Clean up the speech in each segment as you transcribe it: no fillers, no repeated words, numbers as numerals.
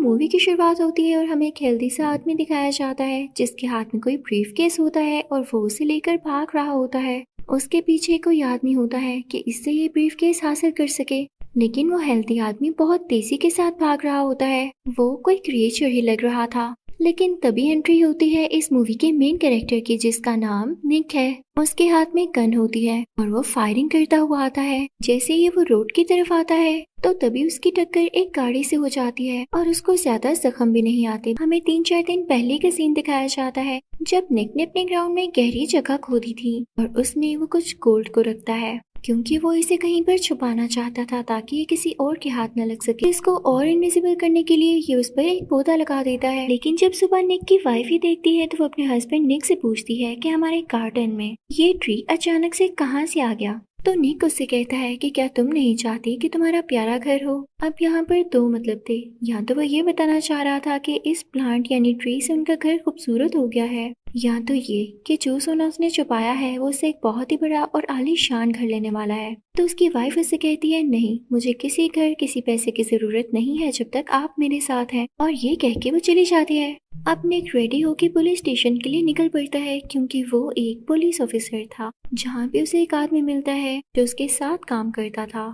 Movie की शुरुआत होती है और हमें एक हेल्दी सा आदमी दिखाया जाता है जिसके हाथ में कोई ब्रीफ केस होता है और वो उसे लेकर भाग रहा होता है। उसके पीछे कोई आदमी होता है कि इससे ये ब्रीफ केस हासिल कर सके, लेकिन वो हेल्दी आदमी बहुत तेजी के साथ भाग रहा होता है। वो कोई क्रिएचर ही लग रहा था। लेकिन तभी एंट्री होती है इस मूवी के मेन कैरेक्टर की जिसका नाम निक है। उसके हाथ में गन होती है और वो फायरिंग करता हुआ आता है। जैसे ही वो रोड की तरफ आता है तो तभी उसकी टक्कर एक गाड़ी से हो जाती है और उसको ज्यादा जख्म भी नहीं आते। हमें 3-4 दिन पहले का सीन दिखाया जाता है जब निक ने अपने ग्राउंड में गहरी जगह खोदी थी और उसमें वो कुछ गोल्ड को रखता है क्योंकि वो इसे कहीं पर छुपाना चाहता था ताकि ये किसी और के हाथ न लग सके। इसको और इनविजिबल करने के लिए ये उस पर एक पौधा लगा देता है। लेकिन जब सुबह निक की वाइफ ही देखती है तो वो अपने हस्बैंड निक से पूछती है कि हमारे गार्डन में ये ट्री अचानक से कहाँ से आ गया। तो निक उससे कहता है कि क्या तुम नहीं चाहती कि तुम्हारा प्यारा घर हो। अब यहाँ पर दो मतलब थे। या तो वो ये बताना चाह रहा था कि इस प्लांट यानी ट्री से उनका घर खूबसूरत हो गया है, या तो ये कि जो सोना उसने छुपाया है वो उससे एक बहुत ही बड़ा और आलीशान घर लेने वाला है। तो उसकी वाइफ उससे कहती है नहीं, मुझे किसी घर किसी पैसे की जरूरत नहीं है जब तक आप मेरे साथ हैं। और ये कह के वो चली जाती है। अब निक रेडी होकर पुलिस स्टेशन के लिए निकल पड़ता है क्योंकि वो एक पुलिस ऑफिसर था जहाँ पे उसे एक आदमी मिलता है जो उसके साथ काम करता था।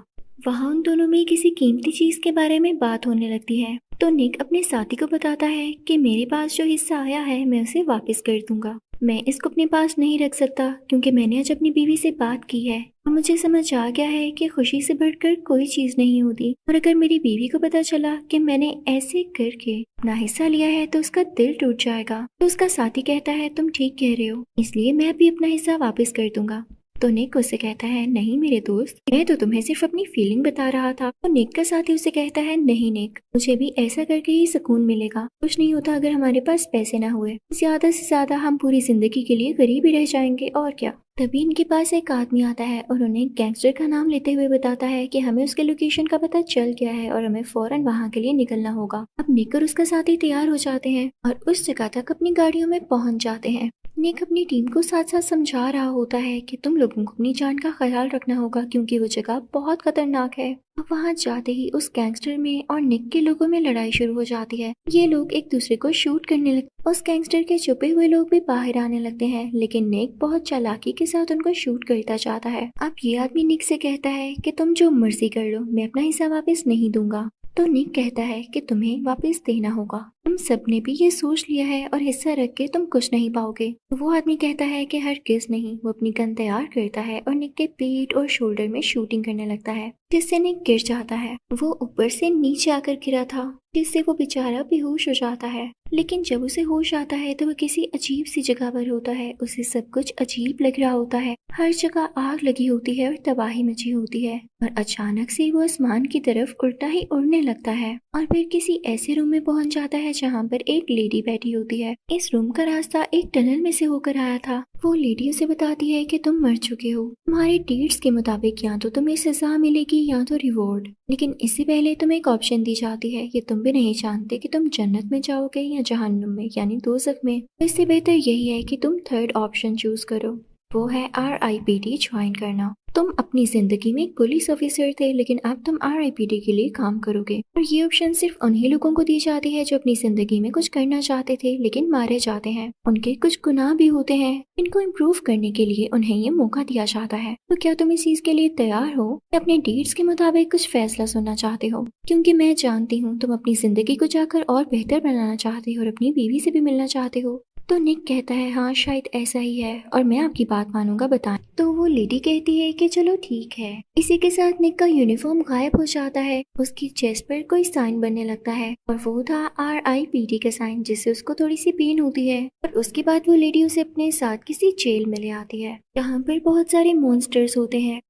वहाँ उन दोनों में किसी कीमती चीज के बारे में बात होने लगती है। तो निक अपने साथी को बताता है कि मेरे पास जो हिस्सा आया है मैं उसे वापस कर दूंगा। मैं इसको अपने पास नहीं रख सकता क्योंकि मैंने आज अपनी बीवी से बात की है और मुझे समझ आ गया है कि खुशी से बढ़कर कोई चीज नहीं होती। और अगर मेरी बीवी को पता चला कि मैंने ऐसे करके अपना हिस्सा लिया है तो उसका दिल टूट जाएगा। तो उसका साथी कहता है तुम ठीक कह रहे हो, इसलिए मैं भी अपना हिस्सा वापस कर दूंगा। तो निक उससे कहता है नहीं मेरे दोस्त, मैं तो तुम्हें सिर्फ अपनी फीलिंग बता रहा था। तो निक का साथी उसे कहता है नहीं निक, मुझे भी ऐसा करके ही सुकून मिलेगा। कुछ नहीं होता अगर हमारे पास पैसे ना हुए, ज्यादा से ज्यादा हम पूरी जिंदगी के लिए गरीब ही रह जाएंगे और क्या। तभी इनके पास एक आदमी आता है और उन्हें गैंगस्टर का नाम लेते हुए बताता है कि हमें उसके लोकेशन का पता चल गया है और हमें फौरन वहाँ के लिए निकलना होगा। अब निक और उसका साथी तैयार हो जाते हैं और उस जगह तक अपनी गाड़ियों में पहुंच जाते हैं। निक अपनी टीम को साथ साथ समझा रहा होता है कि तुम लोगों को अपनी जान का ख्याल रखना होगा क्योंकि वो जगह बहुत खतरनाक है। अब वहाँ जाते ही उस गैंगस्टर में और निक के लोगों में लड़ाई शुरू हो जाती है। ये लोग एक दूसरे को शूट करने लगते। उस गैंगस्टर के छुपे हुए लोग भी बाहर आने लगते हैं लेकिन निक बहुत चालाकी के साथ उनको शूट करता जाता है। अब ये आदमी निक से कहता है कि तुम जो मर्जी कर लो, मैं अपना हिस्सा वापस नहीं दूंगा। तो निक कहता है कि तुम्हें वापस देना होगा, तुम सबने भी ये सोच लिया है और हिस्सा रख के तुम कुछ नहीं पाओगे। तो वो आदमी कहता है कि हरगिज़ नहीं। वो अपनी गन तैयार करता है और निक के पीठ और शोल्डर में शूटिंग करने लगता है जिससे निक गिर जाता है। वो ऊपर से नीचे आकर गिरा था जिससे वो बेचारा बेहोश हो जाता है। लेकिन जब उसे होश आता है तो वो किसी अजीब सी जगह पर होता है। उसे सब कुछ अजीब लग रहा होता है, हर जगह आग लगी होती है और तबाही मची होती है। और अचानक से वो आसमान की तरफ उड़ता ही उड़ने लगता है और फिर किसी ऐसे रूम में पहुंच जाता है जहाँ पर एक लेडी बैठी होती है। इस रूम का रास्ता एक टनल में से होकर आया था। वो लेडी उसे बताती है कि तुम मर चुके हो, तुम्हारे डीड्स के मुताबिक या तो तुम्हें सजा मिलेगी या तो रिवॉर्ड। लेकिन इससे पहले तुम्हें एक ऑप्शन दी जाती है कि तुम भी नहीं जानते कि तुम जन्नत में जाओगे या जहन्नुम में यानी दोज़ख में। तो इससे बेहतर यही है कि तुम थर्ड ऑप्शन चूज करो, वो है RIPD ज्वाइन करना। तुम अपनी जिंदगी में एक पुलिस ऑफिसर थे लेकिन अब तुम RIPD के लिए काम करोगे। और ये ऑप्शन सिर्फ उन्हीं लोगों को दी जाती है जो अपनी जिंदगी में कुछ करना चाहते थे लेकिन मारे जाते हैं। उनके कुछ गुनाह भी होते हैं, इनको इम्प्रूव करने के लिए उन्हें ये मौका दिया जाता है। तो क्या तुम इस चीज के लिए तैयार हो या अपने डीड्स के मुताबिक कुछ फैसला सुनना चाहते हो? क्योंकि मैं जानती हूँ तुम अपनी जिंदगी को जाकर और बेहतर बनाना चाहते हो और अपनी बीवी से भी मिलना चाहते हो। तो निक कहता है हाँ शायद ऐसा ही है और मैं आपकी बात मानूंगा, बताएं। तो वो लेडी कहती है कि चलो ठीक है। इसी के साथ निक का यूनिफॉर्म गायब हो जाता है। उसकी चेस्ट पर कोई साइन बनने लगता है और वो था RIPD का साइन, जिससे उसको थोड़ी सी पेन होती है। और उसके बाद वो लेडी उसे अपने साथ किसी जेल में ले आती है जहाँ पर बहुत सारे मॉन्स्टर्स होते हैं।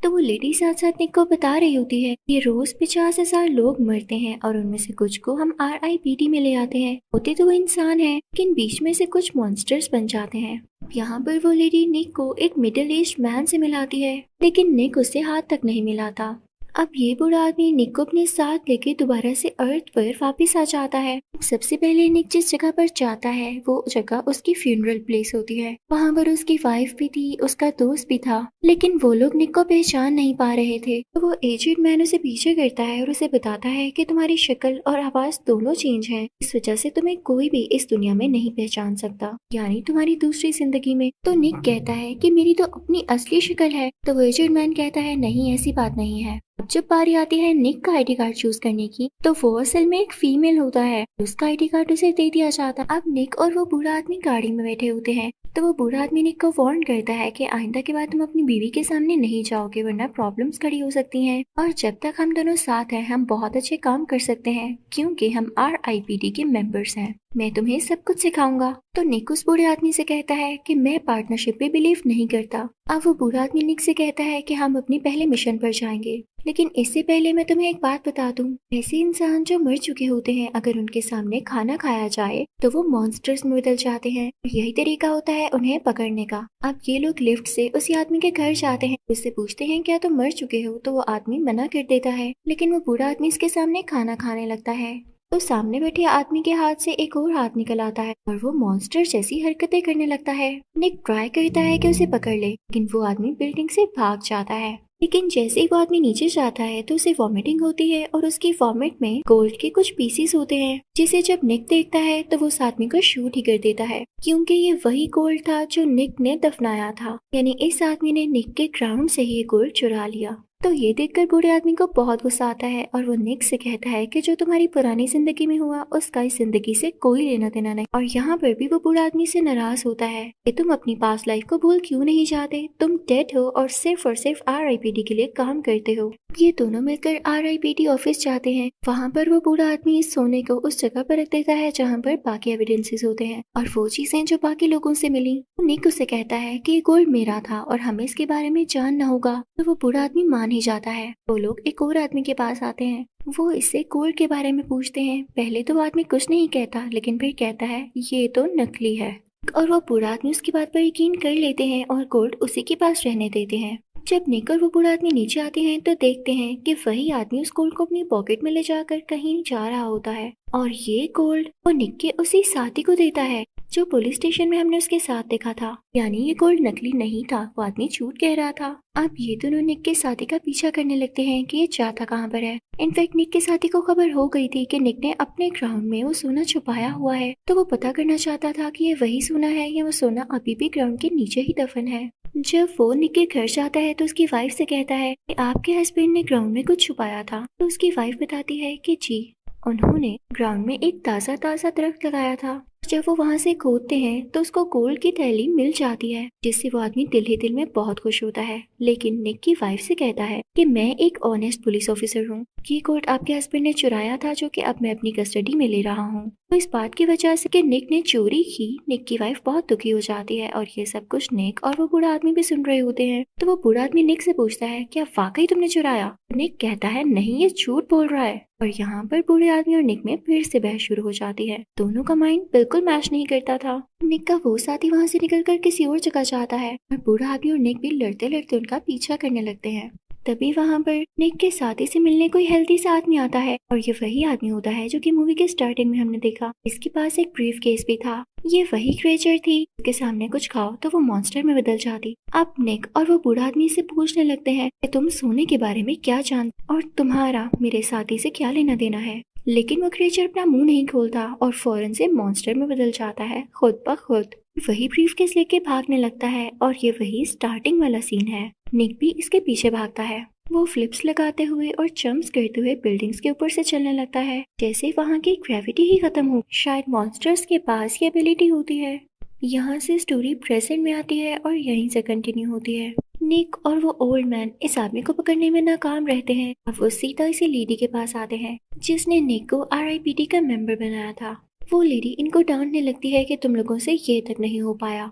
तो वो लेडी साथ साथ निक को बता रही होती है कि रोज 50,000 लोग मरते हैं और उनमें से कुछ को हम RIPD में ले आते हैं। होते तो वो इंसान है लेकिन बीच में से कुछ मॉन्स्टर्स बन जाते हैं। यहाँ पर वो लेडी निक को एक मिडिल एज मैन से मिलाती है लेकिन निक उससे हाथ तक नहीं मिलाता। अब ये बूढ़ा आदमी निक को अपने साथ लेके दोबारा से अर्थ पर वापस आ जाता है। सबसे पहले निक जिस जगह पर जाता है वो जगह उसकी फ्यूनरल प्लेस होती है। वहाँ पर उसकी वाइफ भी थी, उसका दोस्त भी था, लेकिन वो लोग निक को पहचान नहीं पा रहे थे। तो वो एजेड मैन उसे पीछे करता है और उसे बताता है कि तुम्हारी शक्ल और आवाज दोनों चेंज है, इस वजह से तुम्हें कोई भी इस दुनिया में नहीं पहचान सकता, यानी तुम्हारी दूसरी जिंदगी में। तो निक कहता है कि मेरी तो अपनी असली शक्ल है। तो वो एजेड मैन कहता है नहीं, ऐसी बात नहीं है। अब जब बारी आती है निक का आईडी कार्ड चूज करने की, तो वो असल में एक फीमेल होता है। उसका आईडी कार्ड उसे दे दिया जाता। अब निक और वो बूढ़ा आदमी गाड़ी में बैठे होते हैं। तो वो बूढ़ा आदमी निक को वार्न करता है कि आइंदा के बाद तुम अपनी बीवी के सामने नहीं जाओगे, वरना प्रॉब्लम्स खड़ी हो सकती हैं। और जब तक हम दोनों साथ हैं हम बहुत अच्छे काम कर सकते हैं, क्योंकि हम RIPD के मेंबर्स हैं। मैं तुम्हें सब कुछ सिखाऊंगा। तो निक उस बूढ़े आदमी से कहता है कि मैं पार्टनरशिप पे बिलीव नहीं करता। अब वो बूढ़ा आदमी निक से कहता है कि हम अपनी पहले मिशन पर जाएंगे, लेकिन इससे पहले मैं तुम्हें एक बात बता दूं। ऐसे इंसान जो मर चुके होते हैं, अगर उनके सामने खाना खाया जाए तो वो मॉन्स्टर्स में बदल जाते हैं। यही तरीका होता है उन्हें पकड़ने का। अब ये लोग लिफ्ट से उसी आदमी के घर जाते हैं, उससे पूछते हैं क्या तुम मर चुके हो। तो वो आदमी मना कर देता है, लेकिन वो बूढ़ा आदमी इसके सामने खाना खाने लगता है। तो सामने बैठे आदमी के हाथ से एक और हाथ निकल आता है और वो मॉन्स्टर जैसी हरकतें करने लगता है। निक ट्राई करता है कि उसे पकड़ ले, लेकिन वो आदमी बिल्डिंग से भाग जाता है। लेकिन जैसे ही वो आदमी नीचे जाता है तो उसे वॉमिटिंग होती है और उसकी वॉमिट में गोल्ड के कुछ पीसीस होते हैं, जिसे जब निक देखता है तो वो उस आदमी को शूट ही कर देता है, क्योंकि ये वही गोल्ड था जो निक ने दफनाया था। यानी इस आदमी ने निक के ग्राउंड से ही गोल्ड चुरा लिया। तो ये देखकर बूढ़े आदमी को बहुत गुस्सा आता है और वो निक से कहता है कि जो तुम्हारी पुरानी जिंदगी में हुआ उसका इस जिंदगी से कोई लेना देना नहीं। और यहाँ पर भी वो बूढ़ा आदमी से नाराज होता है कि तुम अपनी पास्ट लाइफ को भूल क्यों नहीं जाते, तुम डेड हो और सिर्फ RIPD के लिए काम करते हो। ये दोनों मिलकर RIPD ऑफिस जाते हैं। वहाँ पर वो बूढ़ा आदमी इस सोने को उस जगह पर रख देता है जहाँ पर बाकी एविडेंसेस होते हैं और वो चीजें जो बाकी लोगों से मिली। निक उसे कहता है कि ये गोल्ड मेरा था और हमें इसके बारे में जानना होगा। तो वो बूढ़ा आदमी मान ही जाता है। वो लोग एक और आदमी के पास आते हैं, वो इससे गोल्ड के बारे में पूछते हैं। पहले तो वो आदमी कुछ नहीं कहता, लेकिन फिर कहता है ये तो नकली है। और वो बूढ़ा आदमी उसकी बात पर यकीन कर लेते हैं और गोल्ड उसी के पास रहने देते हैं। जब निक और वो बूढ़ा आदमी नीचे आते हैं तो देखते हैं कि वही आदमी उस गोल्ड को अपनी पॉकेट में ले जाकर कहीं जा रहा होता है और ये गोल्ड वो निक के उसी साथी को देता है जो पुलिस स्टेशन में हमने उसके साथ देखा था। यानी ये गोल्ड नकली नहीं था, वो आदमी झूठ कह रहा था। अब ये दोनों निक के साथी का पीछा करने लगते हैं कि ये जाता कहाँ पर है। इनफैक्ट निक के साथी को खबर हो गई थी कि निक ने अपने ग्राउंड में वो सोना छुपाया हुआ है, तो वो पता करना चाहता था कि ये वही सोना है या वो सोना अभी भी ग्राउंड के नीचे ही दफन है। जब वो निक के घर जाता है तो उसकी वाइफ से कहता है कि आपके हस्बैंड ने ग्राउंड में कुछ छुपाया था। तो उसकी वाइफ बताती है कि जी, उन्होंने ग्राउंड में एक ताजा ताजा दरख्त लगाया था। जब वो वहाँ से खोदते हैं तो उसको गोल्ड की थैली मिल जाती है, जिससे वो आदमी दिल ही दिल में बहुत खुश होता है। लेकिन निक की वाइफ से कहता है कि मैं एक ऑनेस्ट पुलिस ऑफिसर हूँ, ये गोल्ड आपके हस्बैंड ने चुराया था जो कि अब मैं अपनी कस्टडी में ले रहा हूँ। तो इस बात की वजह से कि निक ने चोरी की, निक की वाइफ बहुत दुखी हो जाती है और ये सब कुछ निक और वो बूढ़ा आदमी भी सुन रहे होते हैं। तो वो बूढ़ा आदमी निक से पूछता है क्या वाकई तुमने चुराया। निक कहता है नहीं, ये झूठ बोल रहा है। और यहाँ पर बूढ़े आदमी और निक में फिर से बहस शुरू हो जाती है। दोनों का माइंड बिल्कुल मैच नहीं करता था। निक का वो साथी वहाँ से निकलकर किसी और जगह जाता है और बूढ़ा आदमी और निक भी लड़ते लड़ते उनका पीछा करने लगते हैं। तभी वहाँ पर निक के साथी से मिलने कोई हेल्दी सा आदमी आता है और ये वही आदमी होता है जो कि मूवी के स्टार्टिंग में हमने देखा। इसके पास एक ब्रीफ केस भी था। ये वही क्रिएचर थी उसके सामने कुछ खाओ तो वो मॉन्स्टर में बदल जाती। अब निक और वो बूढ़ा आदमी से पूछने लगते हैं कि तुम सोने के बारे में क्या जानते और तुम्हारा मेरे साथी से क्या लेना देना है। लेकिन वो क्रिएचर अपना मुंह नहीं खोलता और फौरन से मॉन्स्टर में बदल जाता है खुद ब खुद। वही ब्रीफ केस लेके भागने लगता है और ये वही स्टार्टिंग वाला सीन है। निक भी इसके पीछे भागता है। वो फ्लिप्स लगाते हुए और जंप्स करते हुए बिल्डिंग्स के ऊपर से चलने लगता है, जैसे वहाँ की ग्रेविटी ही खत्म हो। शायद मॉन्स्टर्स के पास ये एबिलिटी होती है। यहाँ से स्टोरी प्रेजेंट में आती है और यहीं से कंटिन्यू होती है। निक और वो ओल्ड मैन इस आदमी को पकड़ने में नाकाम रहते हैं और वो सीधा इसी लेडी के पास आते हैं जिसने निक को RIPD का मेंबर बनाया था। वो लेडी इनको डांटने लगती है कि तुम लोगों से ये तक नहीं हो पाया।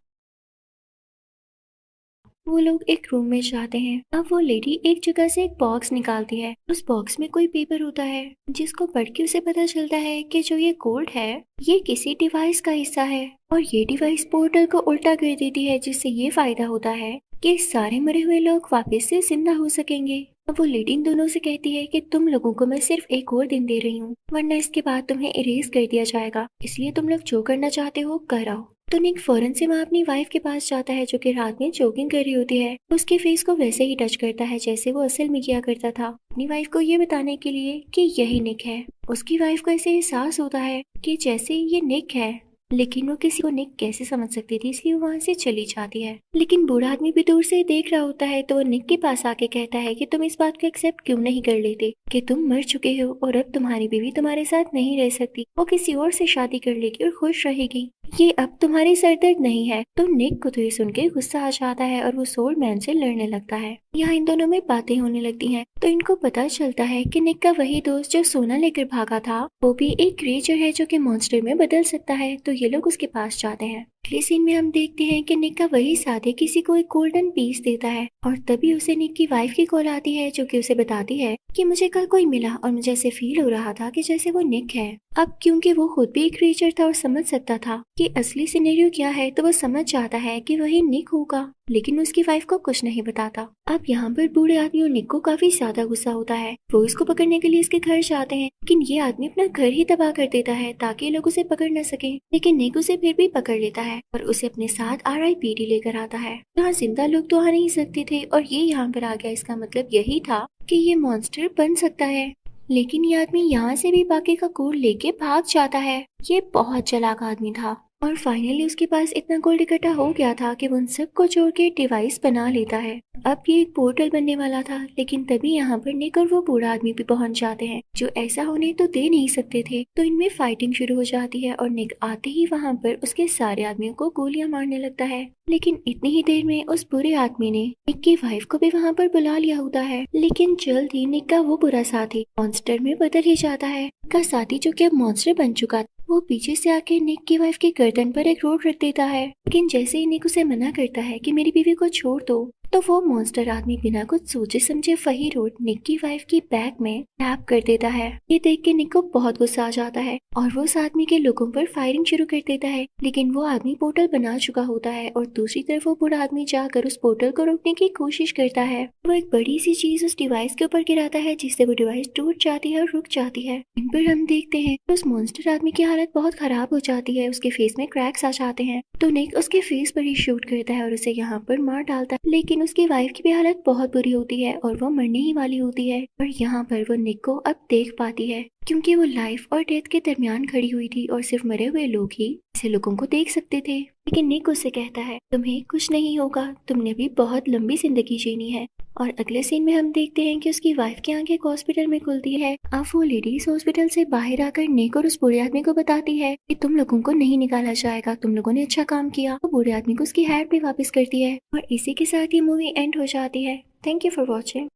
वो लोग एक रूम में जाते हैं। अब वो लेडी एक जगह से एक बॉक्स निकालती है। उस बॉक्स में कोई पेपर होता है जिसको पढ़ के उसे पता चलता है कि जो ये कोड है ये किसी डिवाइस का हिस्सा है और ये डिवाइस पोर्टल को उल्टा कर देती है, जिससे ये फायदा होता है कि सारे मरे हुए लोग वापस से जिंदा हो सकेंगे। अब वो लेडी इन दोनों से कहती है कि तुम लोगों को मैं सिर्फ एक और दिन दे रही हूँ, वरना इसके बाद तुम्हें इरेज कर दिया जाएगा, इसलिए तुम लोग जो करना चाहते हो कर आओ। तो निक फौरन से वहाँ अपनी वाइफ के पास जाता है जो कि रात में जॉगिंग कर रही होती है। उसके फेस को वैसे ही टच करता है जैसे वो असल में किया करता था, अपनी वाइफ को ये बताने के लिए कि यही निक है। उसकी वाइफ को ऐसे एहसास होता है कि जैसे ये निक है, लेकिन वो किसी को निक कैसे समझ सकती थी, इसलिए वो वहाँ से चली जाती है। लेकिन बूढ़ा आदमी भी दूर से देख रहा होता है, तो वो निक के पास आके कहता है कि तुम इस बात को एक्सेप्ट क्यों नहीं कर लेते कि तुम मर चुके हो और अब तुम्हारी बीवी तुम्हारे साथ नहीं रह सकती, वो किसी और से शादी कर लेगी और खुश रहेगी, ये अब तुम्हारी सरदर्द नहीं है। तो निक को तो ये सुन के गुस्सा आ जाता है और वो सोल्ड मैन से लड़ने लगता है। यहाँ इन दोनों में बातें होने लगती हैं, तो इनको पता चलता है कि निक का वही दोस्त जो सोना लेकर भागा था वो भी एक क्रिएचर है जो कि मॉन्स्टर में बदल सकता है। तो ये लोग उसके पास जाते हैं। अगले सीन में हम देखते हैं कि निक का वही साथी किसी को एक गोल्डन पीस देता है और तभी उसे निक की वाइफ की कॉल आती है जो कि उसे बताती है कि मुझे कल कोई मिला और मुझे ऐसे फील हो रहा था कि जैसे वो निक है। अब क्योंकि वो खुद भी एक क्रिएचर था और समझ सकता था कि असली सिनेरियो क्या है, तो वो समझ जाता है कि वही निक होगा, लेकिन उसकी वाइफ को कुछ नहीं बताता। अब यहाँ पर बूढ़े आदमी और निक को काफी ज्यादा गुस्सा होता है। वो इसको पकड़ने के लिए इसके घर जाते हैं, लेकिन ये आदमी अपना घर ही तबाह कर देता है ताकि लोग उसे पकड़ न सके। लेकिन निक उसे फिर भी पकड़ लेता है और उसे अपने साथ RIPD लेकर आता है। यहाँ जिंदा लोग तो आ नहीं सकते थे और ये यहाँ पर आ गया, इसका मतलब यही था कि ये मॉन्स्टर बन सकता है। लेकिन ये आदमी यहाँ से भी बाकी का गोल्ड लेके भाग जाता है। ये बहुत चालाक आदमी था और फाइनली उसके पास इतना गोल्ड इकट्ठा हो गया था कि वो उन सबको जोड़ के डिवाइस बना लेता है। अब ये एक पोर्टल बनने वाला था, लेकिन तभी यहाँ पर निक और वो बूढ़ा आदमी भी पहुंच जाते हैं जो ऐसा होने तो दे नहीं सकते थे। तो इनमें फाइटिंग शुरू हो जाती है और निक आते ही वहाँ पर उसके सारे आदमियों को गोलियां मारने लगता है। लेकिन इतनी ही देर में उस बुरे आदमी ने निक की वाइफ को भी वहाँ पर बुला लिया होता है। लेकिन जल्द ही निक का वो बुरा साथी मॉन्स्टर में बदल ही जाता है। का साथी जो कि अब मॉन्स्टर बन चुका था, वो पीछे से आके निक की वाइफ की गर्दन पर एक रोड रख देता है। लेकिन जैसे ही निक उसे मना करता है कि मेरी बीवी को छोड़ दो, तो वो मॉन्स्टर आदमी बिना कुछ सोचे समझे वही रोड निक की वाइफ की बैक में टैप कर देता है। ये देख के निक को बहुत गुस्सा आ जाता है और वो उस आदमी के लोगों पर फायरिंग शुरू कर देता है। लेकिन वो आदमी पोर्टल बना चुका होता है और दूसरी तरफ वो बूढ़ा आदमी जाकर उस पोर्टल को रोकने की कोशिश करता है। वो एक बड़ी सी चीज उस डिवाइस के ऊपर गिराता है जिससे वो डिवाइस टूट जाती है और रुक जाती है। इन पर हम देखते हैं तो उस मॉन्स्टर आदमी की हालत बहुत खराब हो जाती है, उसके फेस में क्रैक्स आ जाते हैं। तो निक उसके फेस पर ही शूट करता है और उसे यहाँ पर मार डालता है। लेकिन उसकी वाइफ की भी हालत बहुत बुरी होती है और वो मरने ही वाली होती है। और यहाँ पर वो निक को अब देख पाती है, क्योंकि वो लाइफ और डेथ के दरमियान खड़ी हुई थी और सिर्फ मरे हुए लोग ही ऐसे लोगों को देख सकते थे। लेकिन निक उससे कहता है तुम्हें कुछ नहीं होगा, तुमने भी बहुत लंबी जिंदगी जीनी है। और अगले सीन में हम देखते हैं कि उसकी वाइफ की आंखें एक हॉस्पिटल में खुलती है। अब वो लेडीज हॉस्पिटल से बाहर आकर निक और उस बूढ़े आदमी को बताती है कि तुम लोगों को नहीं निकाला जाएगा, तुम लोगों ने अच्छा काम किया। वो बूढ़े आदमी को उसकी हैट भी वापस करती है और इसी के साथ ये मूवी एंड हो जाती है। Thank you for watching.